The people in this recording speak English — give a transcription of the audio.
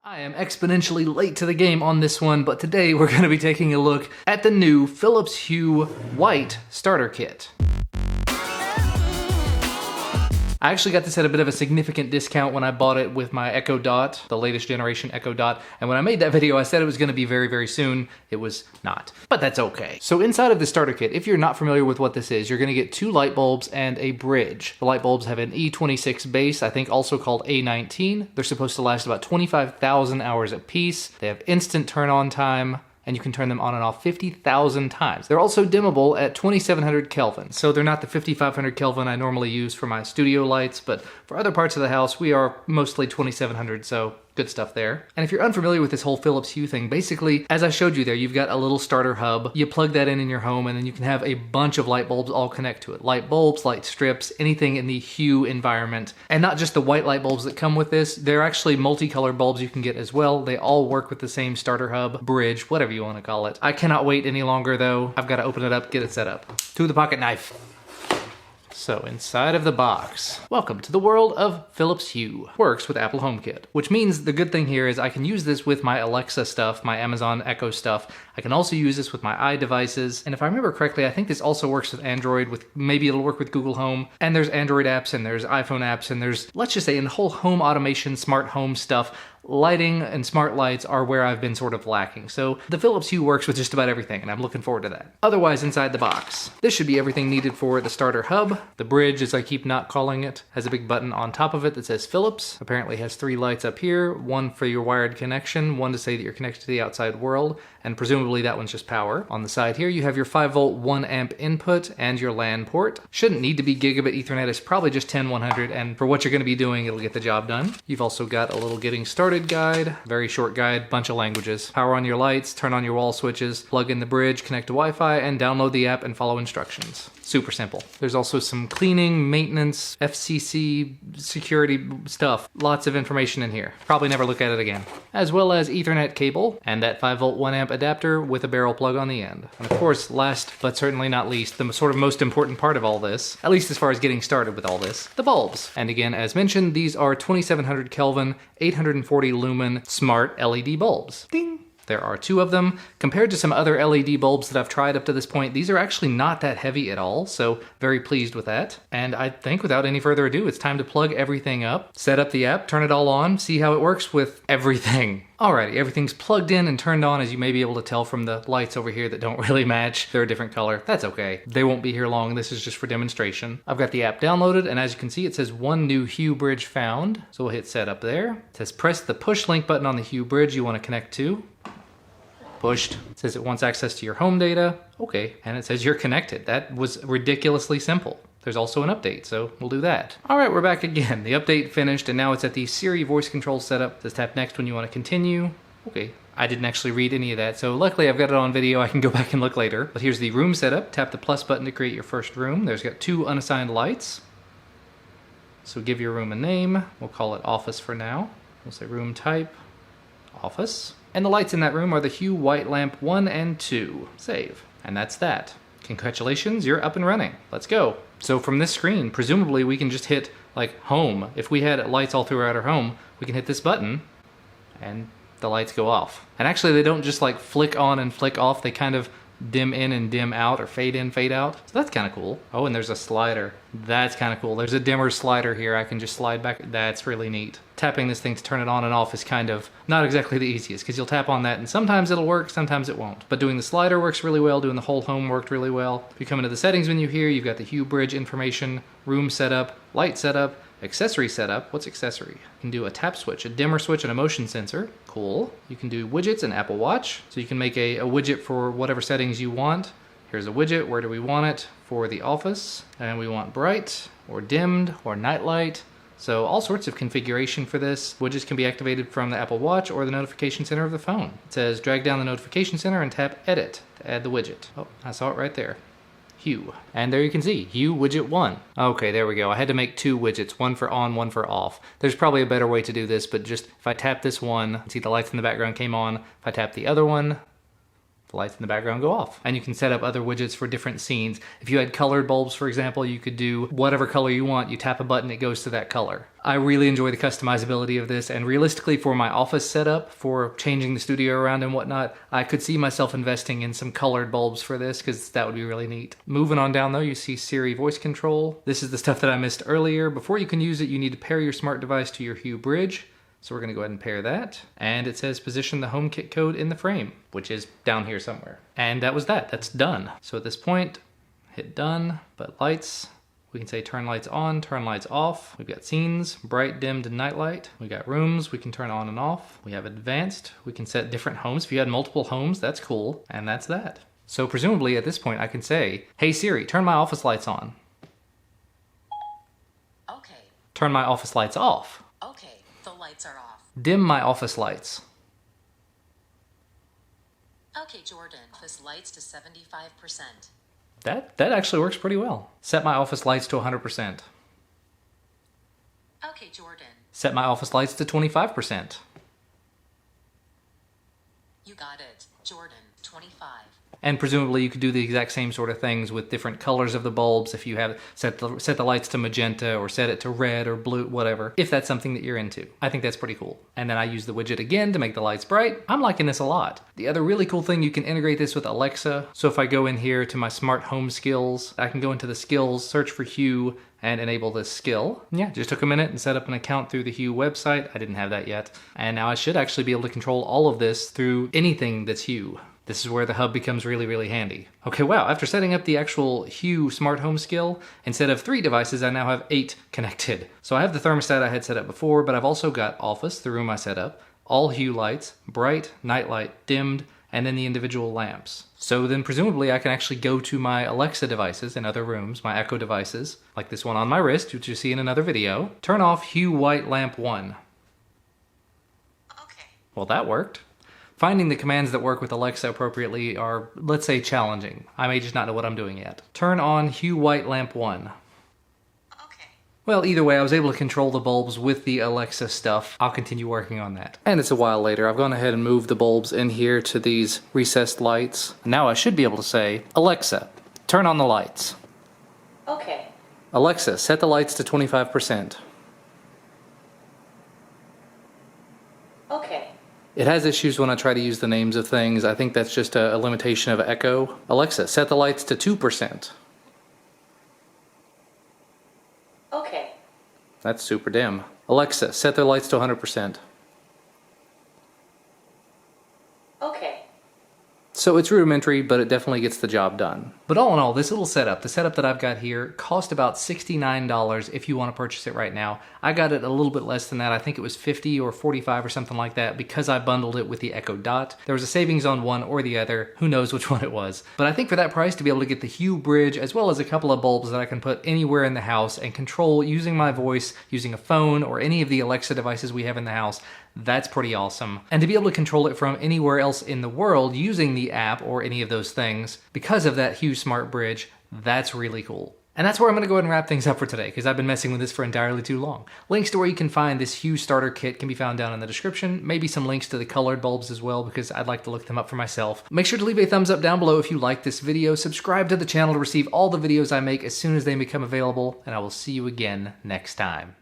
I am exponentially late to the game on this one, but today we're going to be taking a look at the new Philips Hue White Starter Kit. I actually got this at a bit of a significant discount when I bought it with my Echo Dot, the latest generation Echo Dot, and when I made that video I said it was going to be very, very soon. It was not, but that's okay. So inside of the starter kit, if you're not familiar with what this is, you're going to get 2 light bulbs and a bridge. The light bulbs have an E26 base, I think also called A19. They're supposed to last about 25,000 hours a piece. They have instant turn on time, and you can turn them on and off 50,000 times. They're also dimmable at 2700 Kelvin. So they're not the 5500 Kelvin I normally use for my studio lights, but for other parts of the house, we are mostly 2700, so good stuff there. And if you're unfamiliar with this whole Philips Hue thing, basically, as I showed you there, you've got a little starter hub. You plug that in your home, and then you can have a bunch of light bulbs all connect to it. Light bulbs, light strips, anything in the Hue environment. And not just the white light bulbs that come with this, they're actually multicolored bulbs you can get as well. They all work with the same starter hub, bridge, whatever you want to call it. I cannot wait any longer though. I've got to open it up, get it set up. To the pocket knife. So inside of the box, welcome to the world of Philips Hue. Works with Apple HomeKit, which means the good thing here is I can use this with my Alexa stuff, my Amazon Echo stuff. I can also use this with my iDevices. And if I remember correctly, I think this also works with Android, maybe it'll work with Google Home. And there's Android apps and there's iPhone apps and there's, let's just say, in the whole home automation, smart home stuff, lighting and smart lights are where I've been sort of lacking. So the Philips Hue works with just about everything, and I'm looking forward to that. Otherwise, inside the box, this should be everything needed for the starter hub. The bridge, as I keep not calling it, has a big button on top of it that says Philips. Apparently has 3 lights up here, one for your wired connection, one to say that you're connected to the outside world, and presumably that one's just power. On the side here, you have your 5-volt 1 amp input and your LAN port. Shouldn't need to be gigabit Ethernet, it's probably just 10100, and for what you're going to be doing, it'll get the job done. You've also got a little getting started guide, very short guide, bunch of languages. Power on your lights, turn on your wall switches, plug in the bridge, connect to Wi-Fi, and download the app and follow instructions. Super simple. There's also some cleaning, maintenance, FCC, security stuff. Lots of information in here. Probably never look at it again. As well as Ethernet cable and that 5-volt 1 amp adapter with a barrel plug on the end. And of course, last but certainly not least, the sort of most important part of all this, at least as far as getting started with all this, the bulbs. And again, as mentioned, these are 2700 Kelvin, 840 lumen smart LED bulbs. Ding! There are 2 of them. Compared to some other LED bulbs that I've tried up to this point, these are actually not that heavy at all, so very pleased with that. And I think without any further ado, it's time to plug everything up, set up the app, turn it all on, see how it works with everything. Alrighty, everything's plugged in and turned on, as you may be able to tell from the lights over here that don't really match. They're a different color. That's okay. They won't be here long. This is just for demonstration. I've got the app downloaded, and as you can see, it says 1 new Hue bridge found. So we'll hit setup there. It says press the push link button on the Hue bridge you want to connect to. Pushed. It says it wants access to your home data. Okay, and it says you're connected. That was ridiculously simple. There's also an update, so we'll do that. All right, we're back again. The update finished, and now it's at the Siri voice control setup. It says tap next when you want to continue. Okay, I didn't actually read any of that, so luckily I've got it on video. I can go back and look later. But here's the room setup. Tap the plus button to create your first room. There's got 2 unassigned lights. So give your room a name. We'll call it office for now. We'll say room type, office. And the lights in that room are the Hue White Lamp 1 and 2. Save. And that's that. Congratulations, you're up and running. Let's go. So from this screen, presumably we can just hit like home. If we had lights all throughout our home, we can hit this button and the lights go off. And actually they don't just like flick on and flick off, they kind of dim in and dim out, or fade in, fade out. So that's kind of cool. Oh, and there's a slider. That's kind of cool. There's a dimmer slider here. I can just slide back. That's really neat. Tapping this thing to turn it on and off is kind of not exactly the easiest, because you'll tap on that and sometimes it'll work, sometimes it won't. But doing the slider works really well, doing the whole home worked really well. If you come into the settings menu here, you've got the Hue bridge information, room setup, light setup, accessory setup. What's accessory? You can do a tap switch, a dimmer switch, and a motion sensor. Cool. You can do widgets and Apple Watch. So you can make a widget for whatever settings you want. Here's a widget. Where do we want it? For the office. And we want bright or dimmed or nightlight. So all sorts of configuration for this. Widgets can be activated from the Apple Watch or the notification center of the phone. It says drag down the notification center and tap edit to add the widget. Oh, I saw it right there. Hue. And there you can see, Hue widget 1. Okay, there we go. I had to make 2 widgets, one for on, one for off. There's probably a better way to do this, but just if I tap this one, see the lights in the background came on. If I tap the other one, the lights in the background go off. And you can set up other widgets for different scenes. If you had colored bulbs, for example, you could do whatever color you want. You tap a button, it goes to that color. I really enjoy the customizability of this, and realistically for my office setup, for changing the studio around and whatnot, I could see myself investing in some colored bulbs for this because that would be really neat. Moving on down though, you see Siri voice control. This is the stuff that I missed earlier. Before you can use it, you need to pair your smart device to your Hue bridge. So we're gonna go ahead and pair that. And it says position the HomeKit code in the frame, which is down here somewhere. And that was that, that's done. So at this point, hit done, but lights, we can say turn lights on, turn lights off. We've got scenes, bright, dimmed, and night light. We got rooms, we can turn on and off. We have advanced, we can set different homes. If you had multiple homes, that's cool, and that's that. So presumably at this point I can say, hey Siri, turn my office lights on. Okay. Turn my office lights off. Okay. The lights are off. Dim my office lights. Okay, Jordan, office lights to 75%. That actually works pretty well. Set my office lights to 100%. Okay, Jordan. Set my office lights to 25%. You got it, Jordan, 25. And presumably you could do the exact same sort of things with different colors of the bulbs if you have set the lights to magenta or set it to red or blue, whatever, if that's something that you're into. I think that's pretty cool. And then I use the widget again to make the lights bright. I'm liking this a lot. The other really cool thing, you can integrate this with Alexa. So if I go in here to my smart home skills, I can go into the skills, search for Hue, and enable this skill. Yeah, just took a minute and set up an account through the Hue website. I didn't have that yet. And now I should actually be able to control all of this through anything that's Hue. This is where the hub becomes really, really handy. Okay, wow, after setting up the actual Hue smart home skill, instead of 3 devices, I now have 8 connected. So I have the thermostat I had set up before, but I've also got Office, the room I set up, all Hue lights, bright, night light, dimmed, and then the individual lamps. So then presumably I can actually go to my Alexa devices in other rooms, my Echo devices, like this one on my wrist, which you see in another video. Turn off Hue white lamp 1. Okay. Well, that worked. Finding the commands that work with Alexa appropriately are, let's say, challenging. I may just not know what I'm doing yet. Turn on Hue white lamp 1. Okay. Well, either way, I was able to control the bulbs with the Alexa stuff. I'll continue working on that. And it's a while later. I've gone ahead and moved the bulbs in here to these recessed lights. Now I should be able to say, Alexa, turn on the lights. Okay. Alexa, set the lights to 25%. Okay. It has issues when I try to use the names of things. I think that's just a limitation of Echo. Alexa, set the lights to 2%. Okay. That's super dim. Alexa, set the lights to 100%. Okay. So it's rudimentary, but it definitely gets the job done. But all in all, this little setup, the setup that I've got here, cost about $69 if you want to purchase it right now. I got it a little bit less than that. I think it was $50 or $45 or something like that because I bundled it with the Echo Dot. There was a savings on one or the other. Who knows which one it was. But I think for that price, to be able to get the Hue bridge as well as a couple of bulbs that I can put anywhere in the house and control using my voice, using a phone or any of the Alexa devices we have in the house, that's pretty awesome. And to be able to control it from anywhere else in the world using the app or any of those things, because of that Hue Smart Bridge, that's really cool. And that's where I'm going to go ahead and wrap things up for today, because I've been messing with this for entirely too long. Links to where you can find this Hue starter kit can be found down in the description. Maybe some links to the colored bulbs as well, because I'd like to look them up for myself. Make sure to leave a thumbs up down below if you like this video. Subscribe to the channel to receive all the videos I make as soon as they become available, and I will see you again next time.